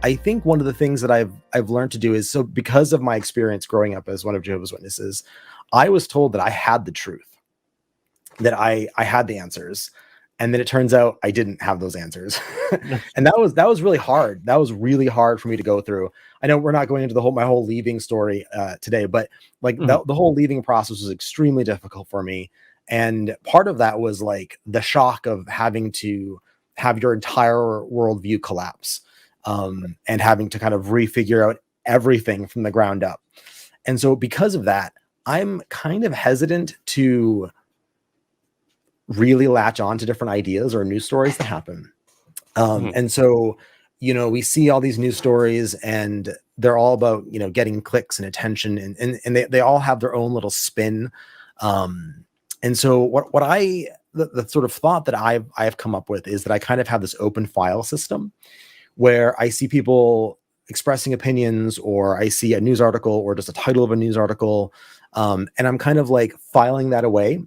I think one of the things that I've learned to do is, so because of my experience growing up as one of Jehovah's Witnesses, I was told that I had the truth, that I had the answers, and then it turns out I didn't have those answers. And that was really hard. That was really hard for me to go through. I know we're not going into my whole leaving story today, but like the whole leaving process was extremely difficult for me. And part of that was like the shock of having to have your entire worldview collapse, and having to kind of refigure out everything from the ground up. And so because of that, I'm kind of hesitant to really latch on to different ideas or news stories that happen. And so, we see all these news stories and they're all about, getting clicks and attention, and they all have their own little spin. And so the sort of thought that I've come up with is that I kind of have this open file system where I see people expressing opinions, or I see a news article or just a title of a news article. And I'm kind of like filing that away.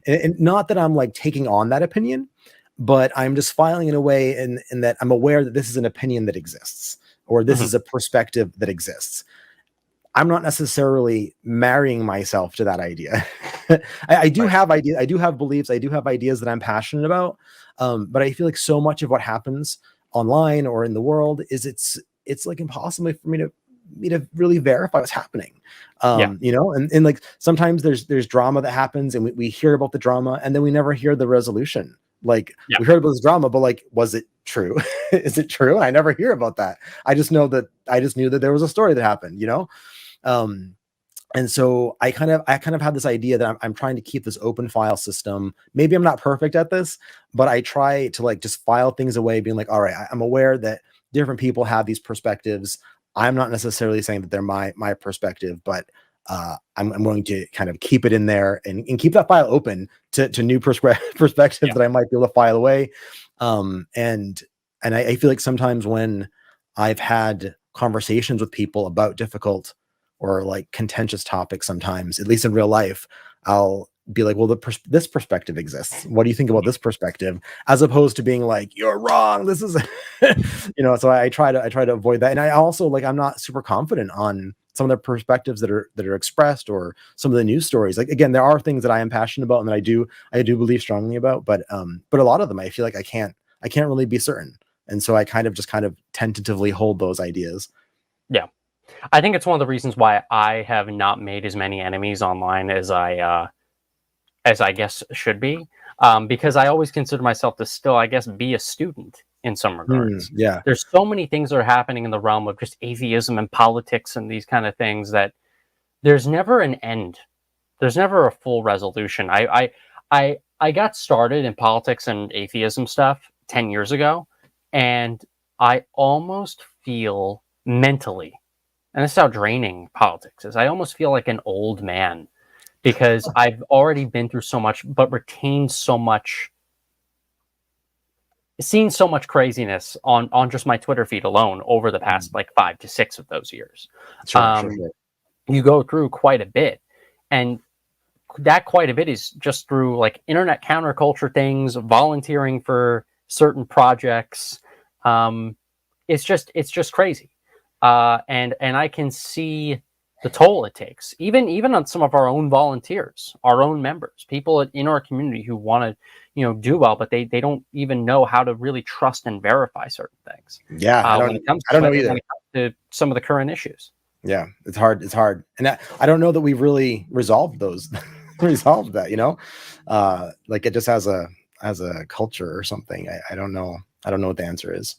And not that I'm like taking on that opinion, but I'm just filing it away, and that I'm aware that this is an opinion that exists, or this is a perspective that exists. I'm not necessarily marrying myself to that idea. I do have ideas. I do have beliefs. I do have ideas that I'm passionate about. But I feel like so much of what happens online or in the world is it's like impossible for me to really verify what's happening. And like sometimes there's drama that happens, and we hear about the drama, and then we never hear the resolution. Like we heard about this drama, but like, was it true? Is it true? I never hear about that. I just knew that there was a story that happened, and so I kind of had this idea that I'm trying to keep this open file system. Maybe I'm not perfect at this, but I try to like just file things away, being like, all right, I'm aware that different people have these perspectives. I'm not necessarily saying that they're my perspective, but I'm going to kind of keep it in there and keep that file open to new perspectives that I might be able to file away. And I feel like sometimes when I've had conversations with people about difficult or like contentious topics, sometimes, at least in real life, I'll be like, well, this perspective exists. What do you think about this perspective? As opposed to being like, you're wrong. This is, so I try to avoid that. And I also like, I'm not super confident on some of the perspectives that are expressed, or some of the news stories. Like, again, there are things that I am passionate about and that I do believe strongly about, but a lot of them, I feel like I can't really be certain. And so I kind of tentatively hold those ideas. Yeah. I think it's one of the reasons why I have not made as many enemies online as I guess should be, because I always consider myself to still, I guess, be a student in some regards. There's so many things that are happening in the realm of just atheism and politics and these kind of things that there's never an end. There's never a full resolution. I got started in politics and atheism stuff 10 years ago, and I almost feel mentally, and this is how draining politics is, I almost feel like an old man, because I've already been through so much, but retained so much, seen so much craziness on just my Twitter feed alone over the past like 5 to 6 of those years. Sure. You go through quite a bit, and that quite a bit is just through like internet counterculture things, volunteering for certain projects. It's just crazy. And I can see the toll it takes, even on some of our own volunteers, our own members, people in our community who want to, do well, but they don't even know how to really trust and verify certain things. I don't know either. When it comes to some of the current issues. Yeah, it's hard. And I don't know that we've really resolved that, like it just as a culture or something. I don't know what the answer is.